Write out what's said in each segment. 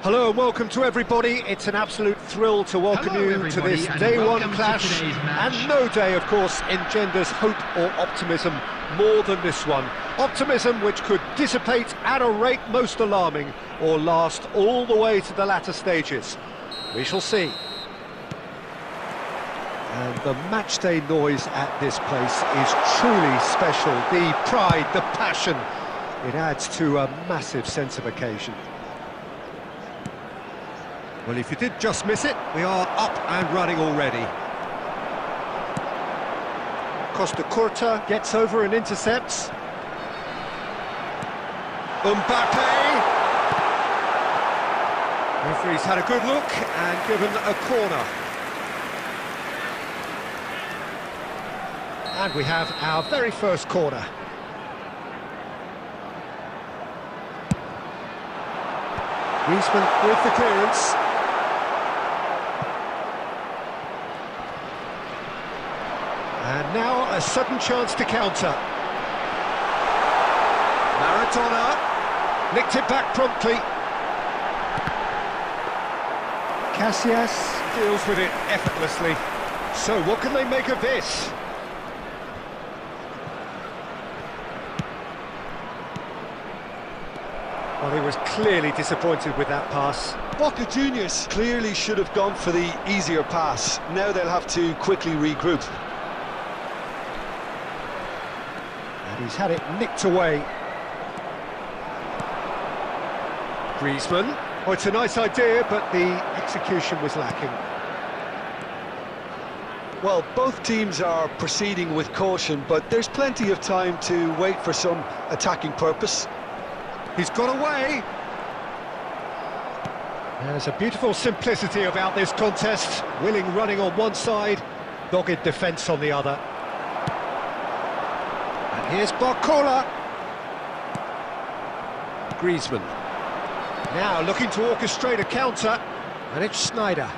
Hello and welcome to everybody. It's an absolute thrill to welcome you to this day one clash. And no day, of course, engenders hope or optimism more than this one. Optimism which could dissipate at a rate most alarming or last all the way to the latter stages. We shall see. And the matchday noise at this place is truly special. The pride, the passion, it adds to a massive sense of occasion. Well, if you did just miss it, we are up and running already. Costa Curta gets over and intercepts. Mbappe! Referee's had a good look and given a corner. And we have our very first corner. Griezmann with the clearance. And now a sudden chance to counter. Maradona nicked it back promptly. Casillas deals with it effortlessly. So what can they make of this? Well, he was clearly disappointed with that pass. Boca Juniors clearly should have gone for the easier pass. Now they'll have to quickly regroup. And he's had it nicked away. Griezmann. Oh, it's a nice idea, but the execution was lacking. Well, both teams are proceeding with caution, but there's plenty of time to wait for some attacking purpose. He's got away. There's a beautiful simplicity about this contest. Willing running on one side, dogged defence on the other. And here's Barcola. Griezmann. Now looking to orchestrate a counter. And it's Schneider.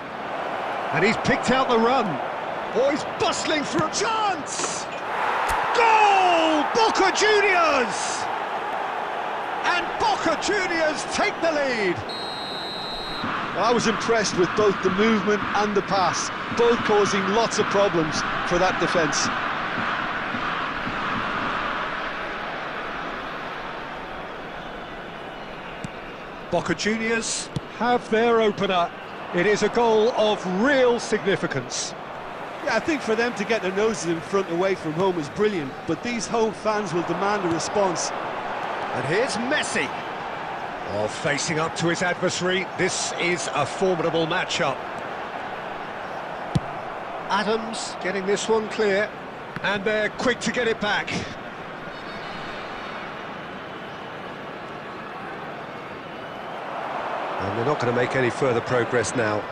And he's picked out the run. Oh, he's bustling through. Chance! Goal! Boca Juniors! And Boca Juniors take the lead. I was impressed with both the movement and the pass, both causing lots of problems for that defence. Boca Juniors have their opener. It is a goal of real significance. Yeah, I think for them to get their noses in front away from home is brilliant, but these home fans will demand a response. And here's Messi. Oh, facing up to his adversary. This is a formidable matchup. Adams getting this one clear. And they're quick to get it back. And they're not going to make any further progress now.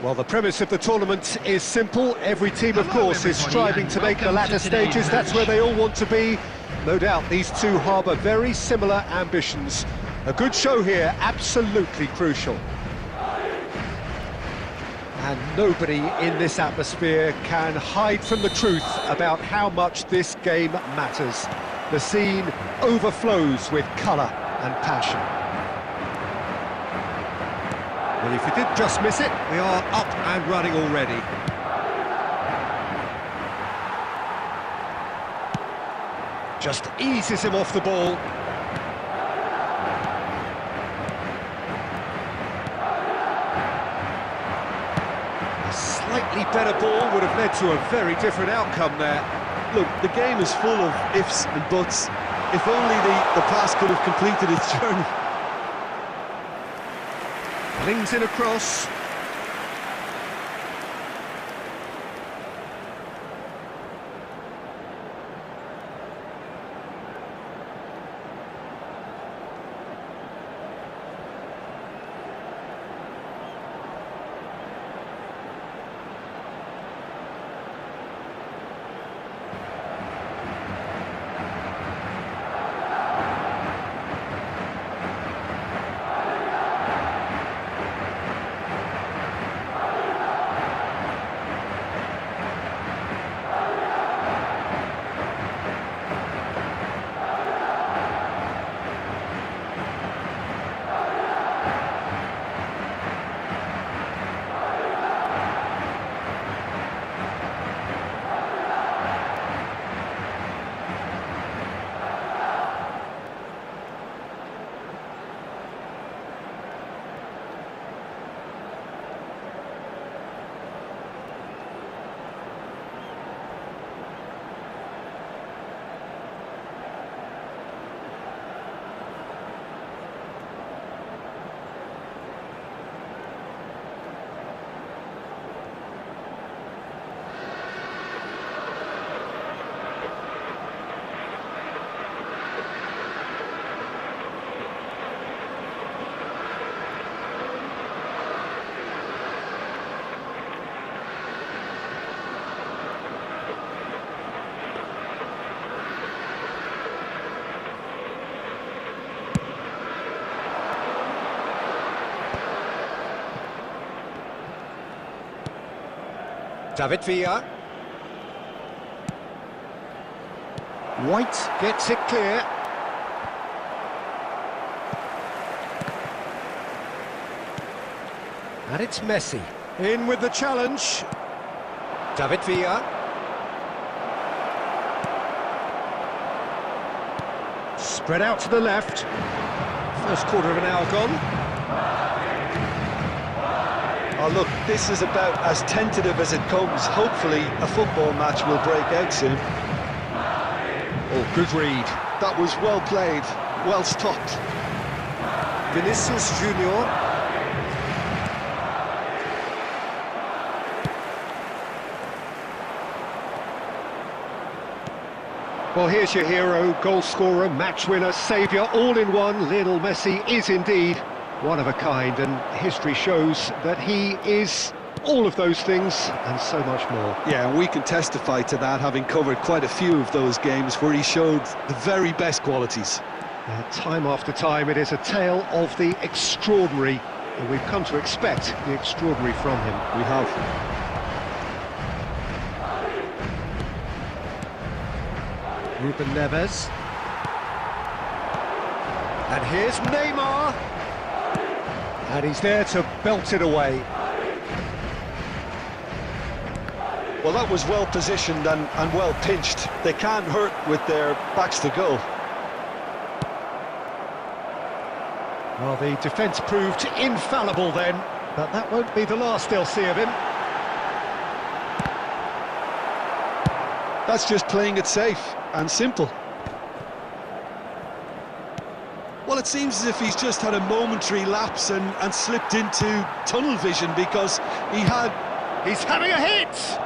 Well, the premise of the tournament is simple. Every team, of course, is striving to make the latter stages. That's where they all want to be. No doubt these two harbour very similar ambitions. A good show here, absolutely crucial. And nobody in this atmosphere can hide from the truth about how much this game matters. The scene overflows with colour and passion. Well, if you did just miss it, we are up and running already. Just eases him off the ball. A slightly better ball would have led to a very different outcome there. Look, the game is full of ifs and buts. If only the pass could have completed its journey. Flings in across. David Villa. White gets it clear. And it's Messi. In with the challenge. David Villa. Spread out to the left. First quarter of an hour gone. Oh, look, this is about as tentative as it comes. Hopefully, a football match will break out soon. Oh, good read. That was well played, well stopped. Vinicius Junior. Well, here's your hero, goal scorer, match winner, saviour, all in one. Lionel Messi is indeed one of a kind, and history shows that he is all of those things and so much more. Yeah, and we can testify to that, having covered quite a few of those games where he showed the very best qualities. Time after time, it is a tale of the extraordinary, and we've come to expect the extraordinary from him. We have. Ruben Neves. And here's Neymar. And he's there to belt it away. Well, that was well positioned and well pinched. They can't hurt with their backs to goal. Well, the defence proved infallible then, but that won't be the last they'll see of him. That's just playing it safe and simple. Well, it seems as if he's just had a momentary lapse and slipped into tunnel vision, because he's having a hit!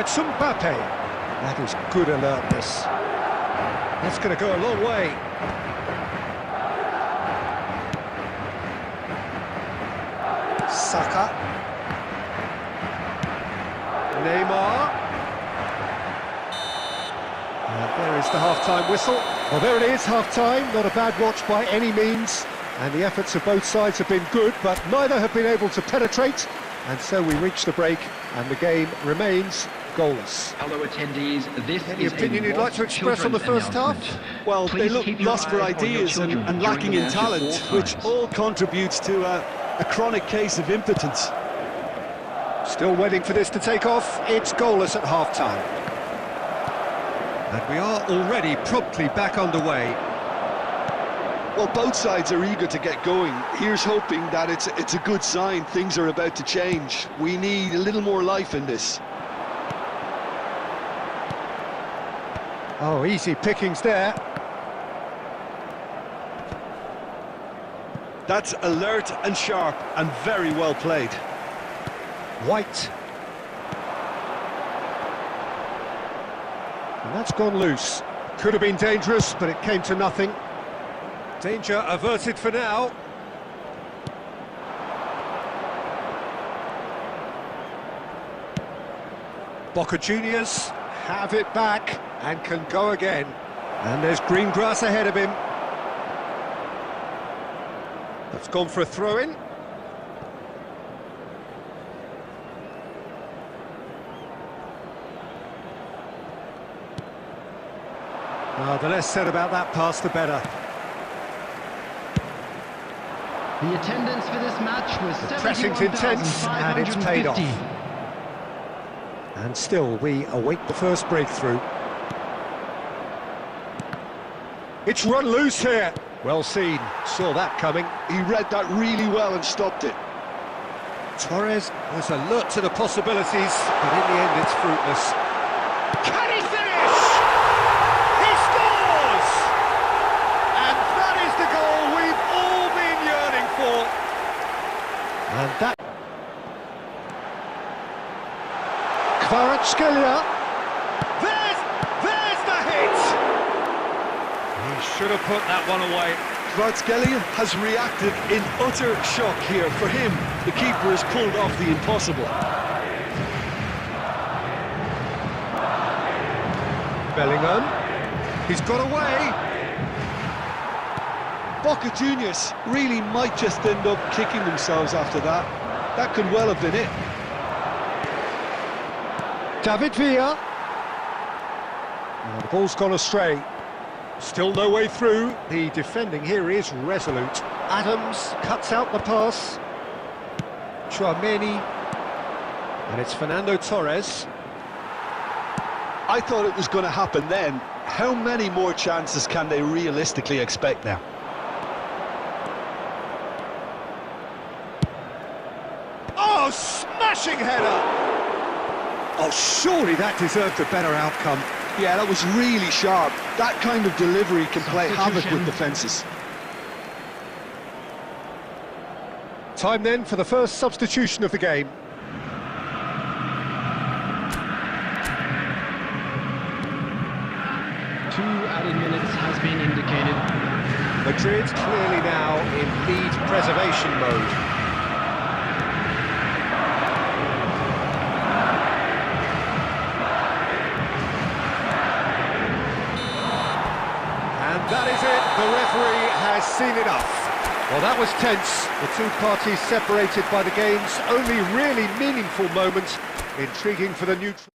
it's Mbappe. That is good alertness. That's going to go a long way. Saka. Neymar. And there is the half-time whistle. Well, there it is, half-time. Not a bad watch by any means. And the efforts of both sides have been good, but neither have been able to penetrate. And so we reach the break, and the game remains goalless. Hello attendees, this Any is opinion you'd like to express on the first half? Well, they look lost for ideas and lacking in talent, which all contributes to a chronic case of impotence. Still waiting for this to take off. It's goalless at half-time. And we are already promptly back underway. Well, both sides are eager to get going. Here's hoping that it's a good sign. Things are about to change. We need a little more life in this. Oh, easy pickings there. That's alert and sharp and very well played. White. And that's gone loose. Could have been dangerous, but it came to nothing. Danger averted for now. Boca Juniors have it back and can go again. And there's green grass ahead of him. That's gone for a throw-in. The less said about that pass, the better. The attendance for this match was The pressing's intense, and it's paid off. And still, we await the first breakthrough. It's run loose here. Well seen, saw that coming. He read that really well and stopped it. Torres was alert to the possibilities, but in the end it's fruitless. Can he finish? He scores! And that is the goal we've all been yearning for. And that... Kvaratskhelia. There's the hit! He should have put that one away. Kvaratskhelia has reacted in utter shock here. For him, the keeper has pulled off the impossible. Bellingham. He's got away. Boca Juniors really might just end up kicking themselves after that. That could well have been it. David Villa. The ball's gone astray. Still no way through. The defending here is resolute. Adams cuts out the pass. Chouameni. And it's Fernando Torres. I thought it was going to happen then. How many more chances can they realistically expect now? Oh, smashing header! Oh, surely that deserved a better outcome. Yeah, that was really sharp. That kind of delivery can play havoc with defences. Time then for the first substitution of the game. Two added minutes has been indicated. Madrid clearly now in lead preservation mode. And that is it, the referee has seen enough. Well, that was tense, the two parties separated by the game's only really meaningful moment. Intriguing for the neutral.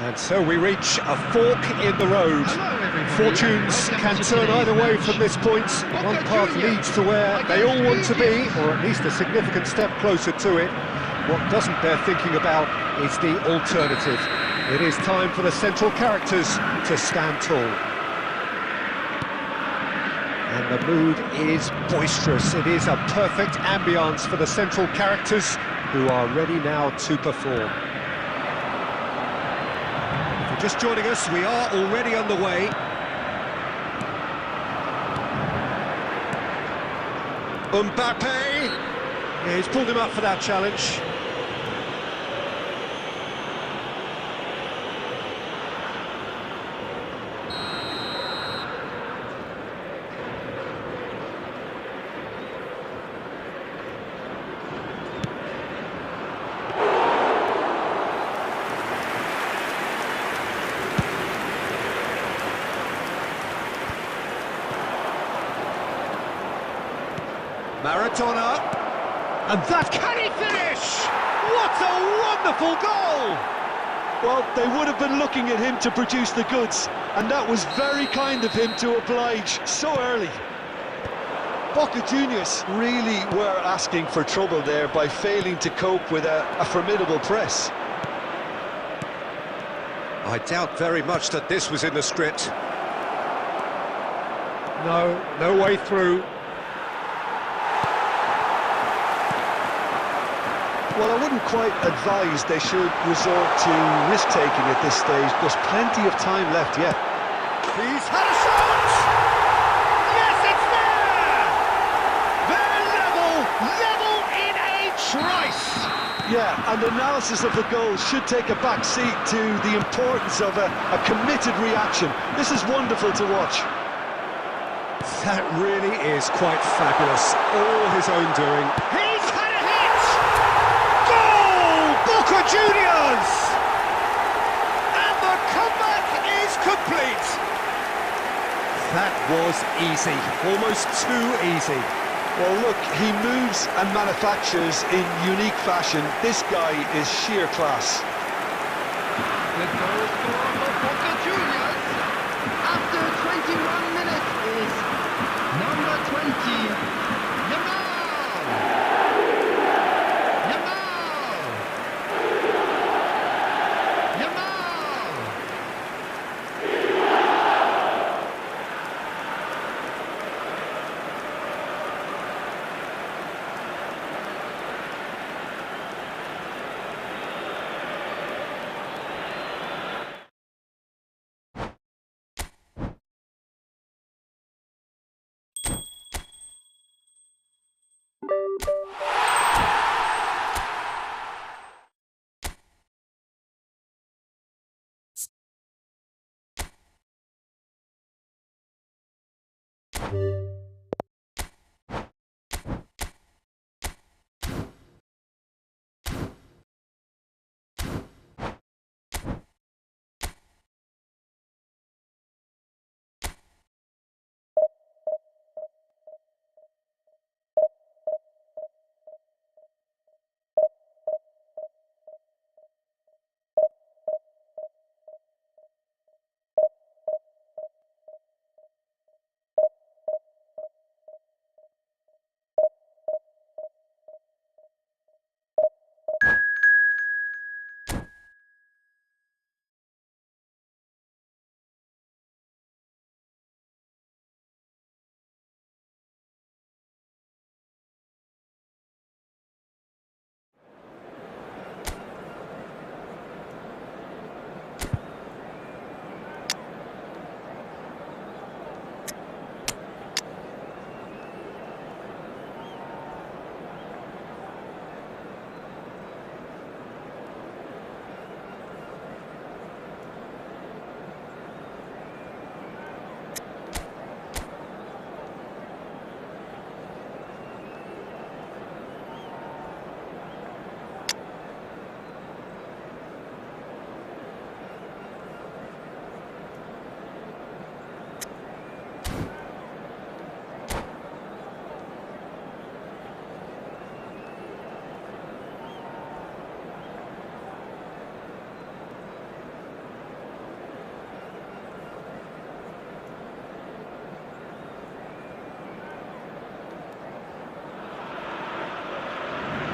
And so we reach a fork in the road. Fortunes can turn either way from this point. One path leads to where they all want to be, or at least a significant step closer to it. What doesn't bear thinking about is the alternative. It is time for the central characters to stand tall. And the mood is boisterous. It is a perfect ambience for the central characters who are ready now to perform. If you're just joining us, we are already underway. Mbappe! Yeah, he's pulled him up for that challenge. Maradona, and that, can he finish? What a wonderful goal! Well, they would have been looking at him to produce the goods, and that was very kind of him to oblige so early. Boca Juniors really were asking for trouble there by failing to cope with a formidable press. I doubt very much that this was in the script. No way through. Well, I wouldn't quite advise they should resort to risk-taking at this stage. There's plenty of time left yet. He's had a shot! Yes, it's there! They're level in a trice! Yeah, and analysis of the goal should take a back seat to the importance of a committed reaction. This is wonderful to watch. That really is quite fabulous. All his own doing. He's had a hit! Goal! Boca Juniors! And the comeback is complete. That was easy. Almost too easy. Well, look, he moves and manufactures in unique fashion. This guy is sheer class. The goal scorer for Boca Juniors after 21 minutes is number 20, Yamal!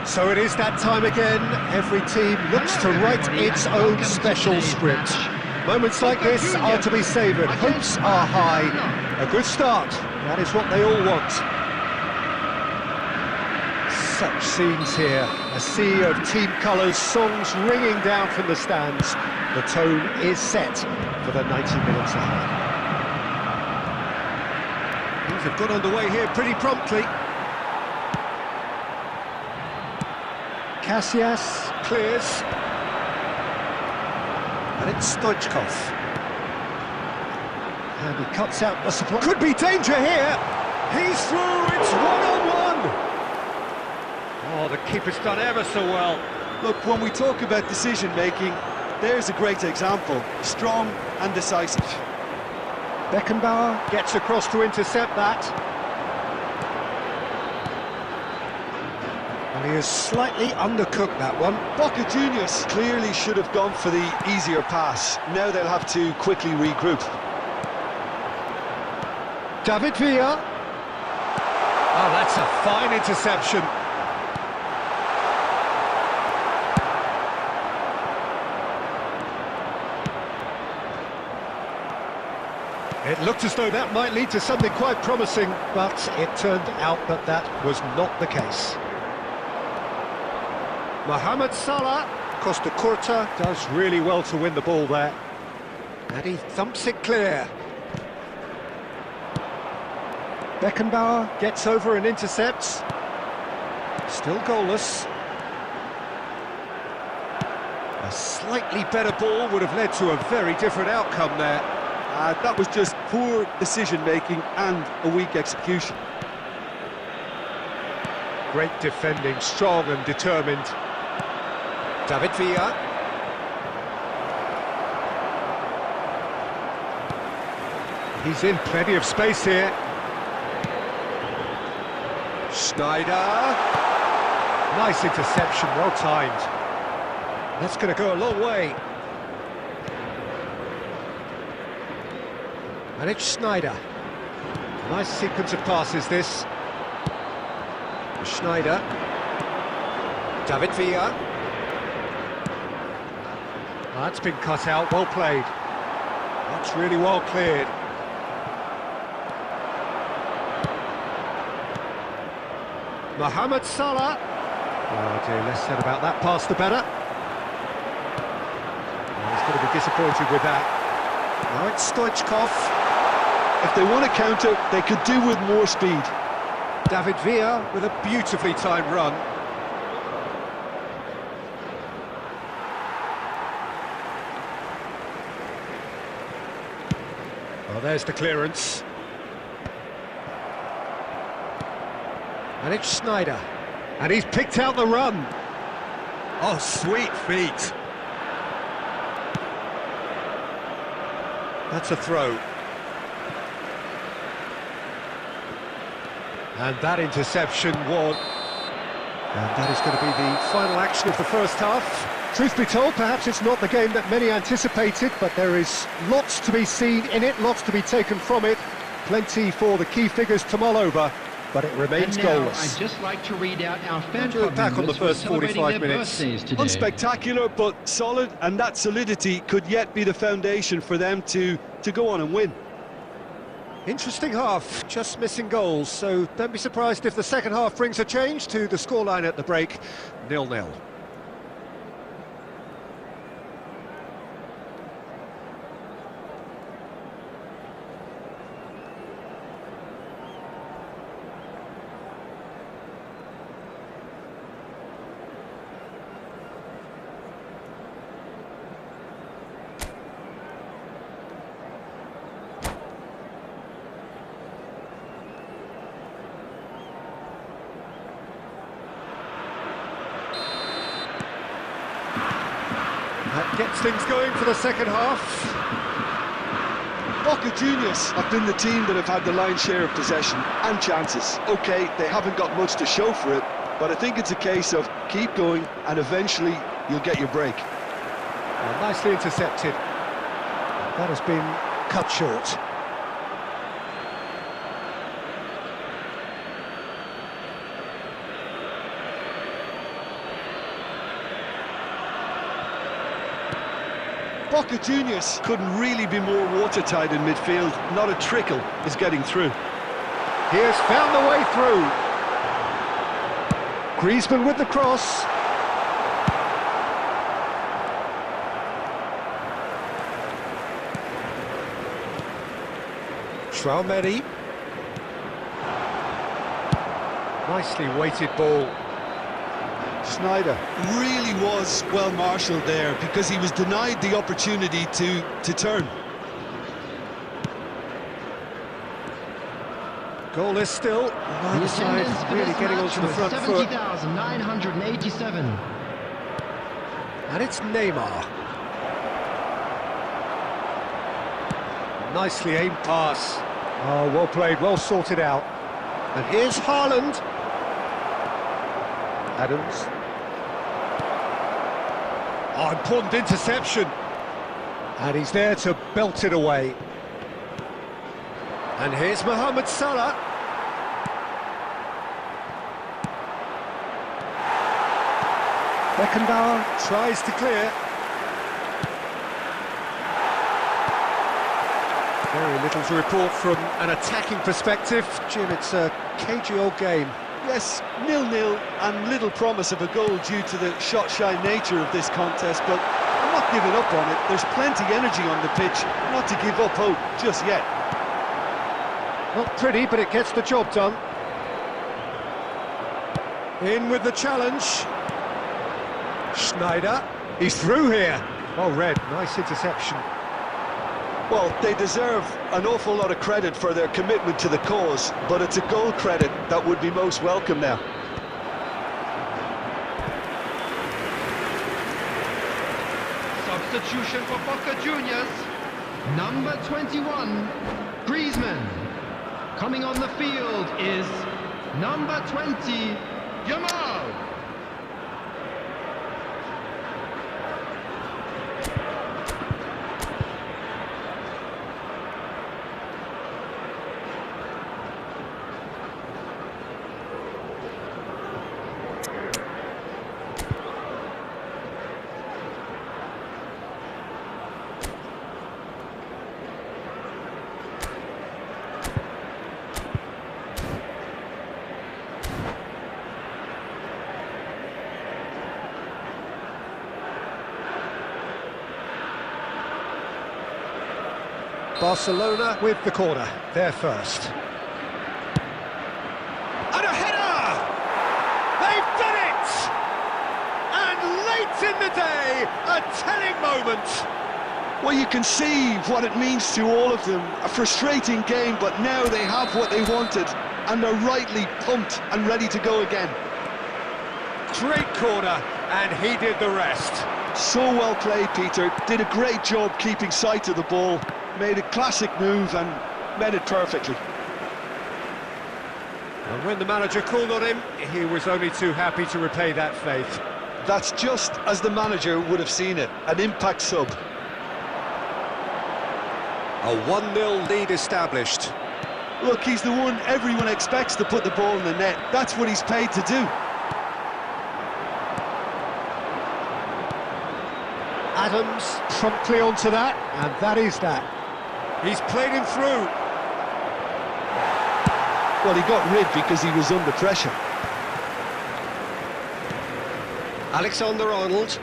So it is that time again. Every team looks to write its own special script. Moments like this are to be savoured. Hopes are high. A good start. That is what they all want. Such scenes here. A sea of team colours, songs ringing down from the stands. The tone is set for the 90 minutes ahead. Things have got underway here pretty promptly. Casillas clears, and it's Stoichkov. And he cuts out the supply. Could be danger here. He's through. It's one-on-one. Oh, the keeper's done ever so well. Look, when we talk about decision-making, there's a great example. Strong and decisive. Beckenbauer gets across to intercept that. He has slightly undercooked that one. Boca Juniors clearly should have gone for the easier pass. Now they'll have to quickly regroup. David Villa. Oh, that's a fine interception. It looked as though that might lead to something quite promising, but it turned out that that was not the case. Mohamed Salah, Costa Curta, does really well to win the ball there. And he thumps it clear. Beckenbauer gets over and intercepts. Still goalless. A slightly better ball would have led to a very different outcome there. That was just poor decision-making and a weak execution. Great defending, strong and determined. David Villa. He's in plenty of space here. Schneider. Nice interception, well timed. That's going to go a long way. And it's Schneider. Nice sequence of passes, this. Schneider. David Villa. That's been cut out, well played. That's really well cleared. Mohamed Salah. Oh dear, less said about that pass the better. Oh, he's going to be disappointed with that. Now it's Stoichkov. If they want to counter, they could do with more speed. David Villa with a beautifully timed run. Oh, there's the clearance. And it's Schneider. And he's picked out the run. Oh, sweet feet. That's a throw. And that interception won. And that is going to be the final action of the first half. Truth be told, perhaps it's not the game that many anticipated, but there is lots to be seen in it, lots to be taken from it. Plenty for the key figures to mull over, but it remains goalless. I'd just like to read out our fan club back on the first 45 minutes. Unspectacular, but solid, and that solidity could yet be the foundation for them to go on and win. Interesting half, just missing goals, so don't be surprised if the second half brings a change to the scoreline at the break, 0-0. That gets things going for the second half. Boca Juniors have been the team that have had the lion's share of possession and chances. OK, they haven't got much to show for it, but I think it's a case of keep going and eventually you'll get your break. Well, nicely intercepted. That has been cut short. Boca Juniors couldn't really be more watertight in midfield. Not a trickle is getting through. He has found the way through. Griezmann with the cross. Traumeri. Nicely weighted ball. Schneider really was well marshalled there because he was denied the opportunity to turn. Goalless still. Neither side really getting onto the front foot. 70,987. And it's Neymar. Nicely aimed pass. Oh, well played, well sorted out. And here's Haaland. Adams. Oh, important interception. And he's there to belt it away. And here's Mohamed Salah. Beckenbauer tries to clear. Very Very little to report from an attacking perspective. Jim, it's a cagey old game. Yes, 0-0 and little promise of a goal due to the shot-shy nature of this contest, but I'm not giving up on it. There's plenty energy on the pitch, not to give up hope just yet. Not pretty, but it gets the job done. In with the challenge. Schneider, he's through here. Oh, Red, nice interception. Well, they deserve an awful lot of credit for their commitment to the cause, but it's a goal credit that would be most welcome now. Substitution for Boca Juniors. Number 21, Griezmann. Coming on the field is number 20, Yamal. Barcelona with the corner, they're first. And a header! They've done it! And late in the day, a telling moment. Well, you can see what it means to all of them. A frustrating game, but now they have what they wanted, and they're rightly pumped and ready to go again. Great corner, and he did the rest. So well played, Peter. Did a great job keeping sight of the ball. Made a classic move and made it perfectly. And when the manager called on him, he was only too happy to repay that faith. That's just as the manager would have seen it, an impact sub. A 1-0 lead established. Look, he's the one everyone expects to put the ball in the net. That's what he's paid to do. Adams promptly onto that, and that is that. He's played him through. Well, he got rid because he was under pressure. Alexander-Arnold.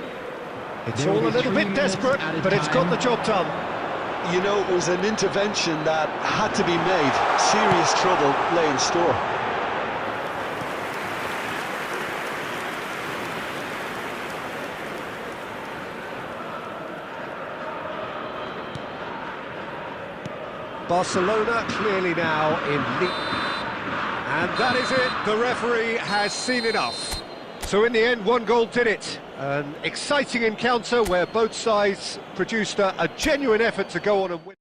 It's all a little bit desperate, but it's got the job done. You know, it was an intervention that had to be made. Serious trouble lay in store. Barcelona clearly now in lead. And that is it, the referee has seen enough. So in the end, one goal did it. An exciting encounter where both sides produced a genuine effort to go on and win.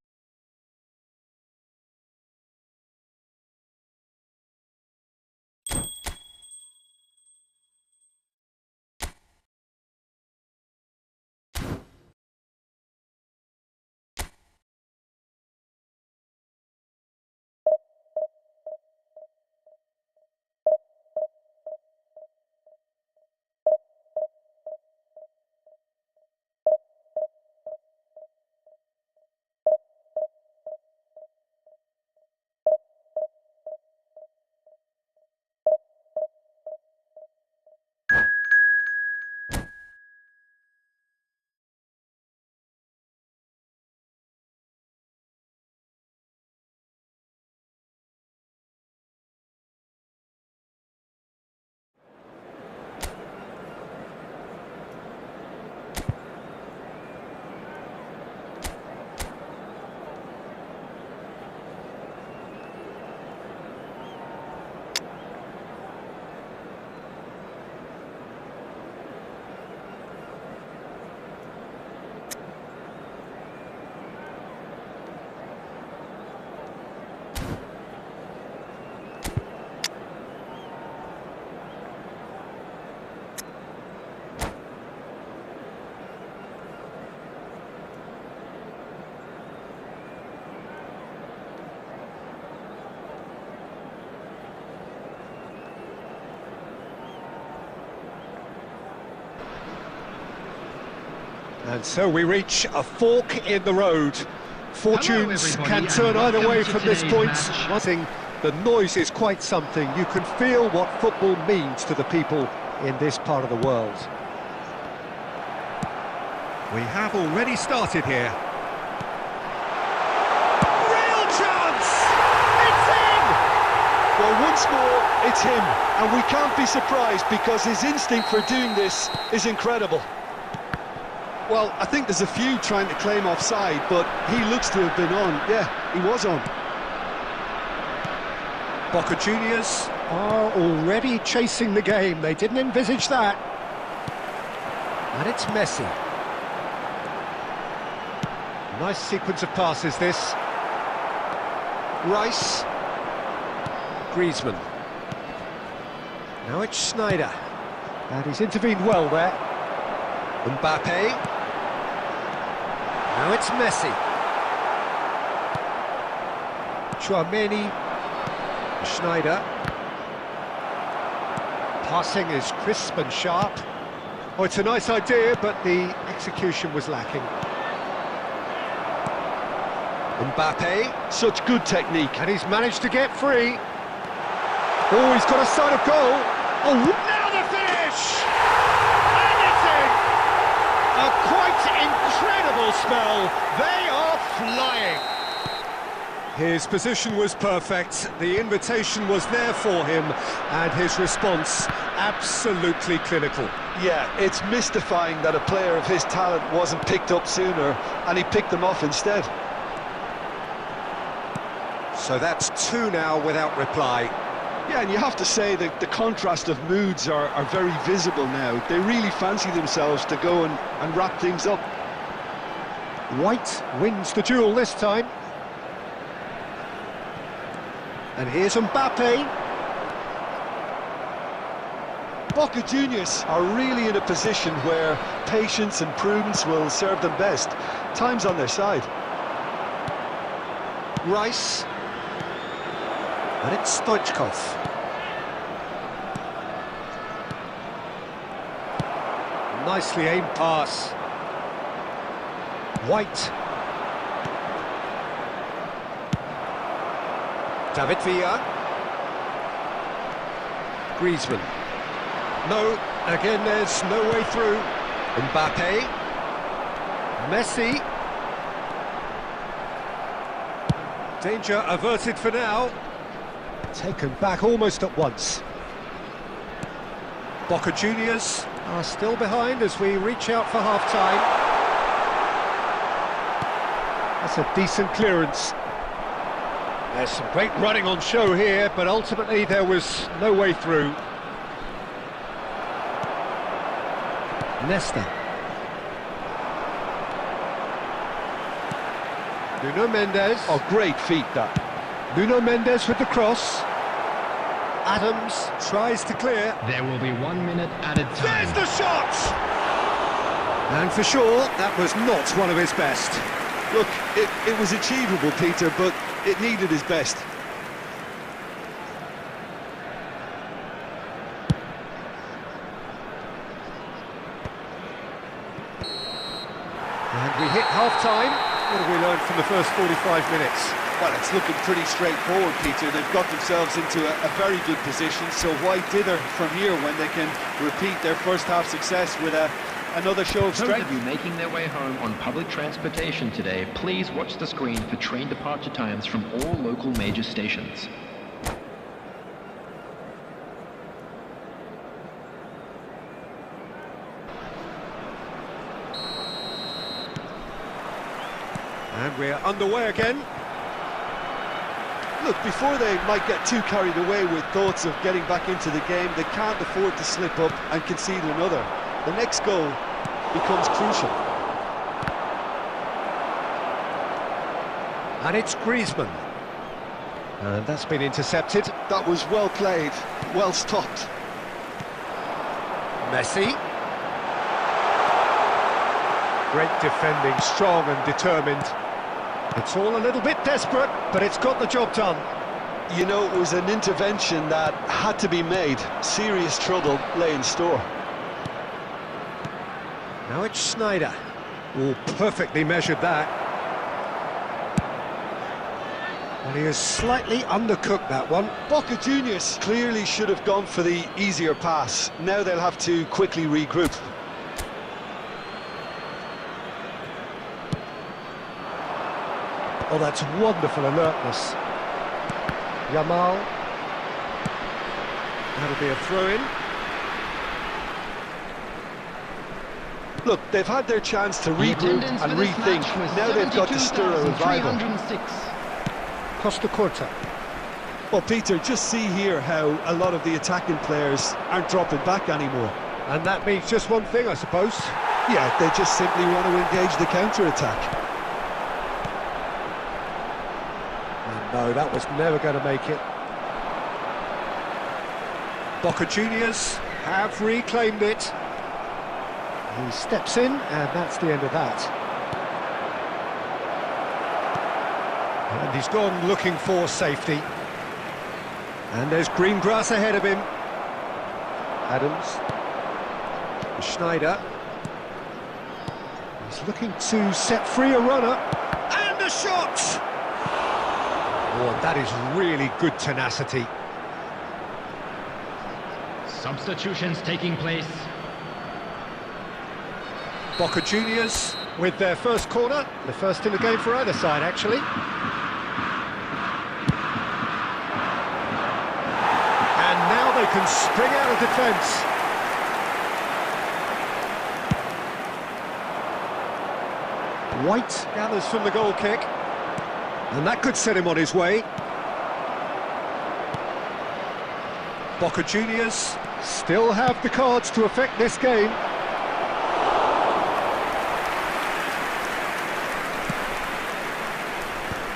And so we reach a fork in the road. Fortunes can turn either way from this point. I think the noise is quite something. You can feel what football means to the people in this part of the world. We have already started here. Real chance! It's in! Well, once more, it's him, and we can't be surprised because his instinct for doing this is incredible. Well, I think there's a few trying to claim offside, but he looks to have been on. Yeah, he was on. Boca Juniors are already chasing the game. They didn't envisage that. And it's Messi. Nice sequence of passes, this. Rice. Griezmann. Now it's Schneider. And he's intervened well there. Mbappe. Now it's Messi. Chouameni. Schneider. Passing is crisp and sharp. Oh, it's a nice idea, but the execution was lacking. Mbappe. Such good technique. And he's managed to get free. Oh, he's got a sight of goal. Oh, now the finish! And it's in! A quite incredible spell. They are flying. His position was perfect. The invitation was there for him, and his response absolutely clinical. Yeah, it's mystifying that a player of his talent wasn't picked up sooner, and he picked them off instead. So that's two now without reply. Yeah, and you have to say that the contrast of moods are very visible now. They really fancy themselves to go and wrap things up. White wins the duel this time. And here's Mbappe. Boca Juniors are really in a position where patience and prudence will serve them best. Time's on their side. Rice. And it's Stoichkov. Nicely aimed pass. White. David Villa. Griezmann. No, again there's no way through. Mbappe. Messi. Danger averted for now. Taken back almost at once. Boca Juniors are still behind as we reach out for half-time. That's a decent clearance. There's some great running on show here, but ultimately there was no way through. Nesta. Nuno Mendes. Oh, great feat that. Nuno Mendes with the cross. Adams tries to clear. There will be 1 minute added time. There's the shot! And for sure, that was not one of his best. Look, it was achievable, Peter, but it needed his best. And we hit half-time. What have we learned from the first 45 minutes? Well, it's looking pretty straightforward, Peter. They've got themselves into a very good position, so why dither from here when they can repeat their first half success with another show of strength? Those of you making their way home on public transportation today, please watch the screen for train departure times from all local major stations. And we're underway again. Look, before they might get too carried away with thoughts of getting back into the game, they can't afford to slip up and concede another. The next goal becomes crucial. And it's Griezmann. And that's been intercepted. That was well played, well stopped. Messi. Great defending, strong and determined. It's all a little bit desperate, but it's got the job done. You know, it was an intervention that had to be made. Serious trouble lay in store. Now it's Schneider. Oh, perfectly measured that. Well, he is slightly undercooked, that one. Boca Juniors clearly should have gone for the easier pass. Now they'll have to quickly regroup. Oh, that's wonderful alertness. Yamal. That'll be a throw-in. Look, they've had their chance to regroup and rethink. Now they've got to stir a revival. Costa Corta. Well, Peter, just see here how a lot of the attacking players aren't dropping back anymore. And that means just one thing, I suppose. Yeah, they just simply want to engage the counter-attack. No, that was never going to make it. Boca Juniors have reclaimed it. He steps in, and that's the end of that. And he's gone looking for safety. And there's green grass ahead of him. Adams. Schneider. He's looking to set free a runner. And a shot! Oh, that is really good tenacity. Substitutions taking place. Boca Juniors with their first corner, the first in the game for either side, actually. And now they can spring out of defence. White gathers from the goal kick. And that could set him on his way. Boca Juniors still have the cards to affect this game.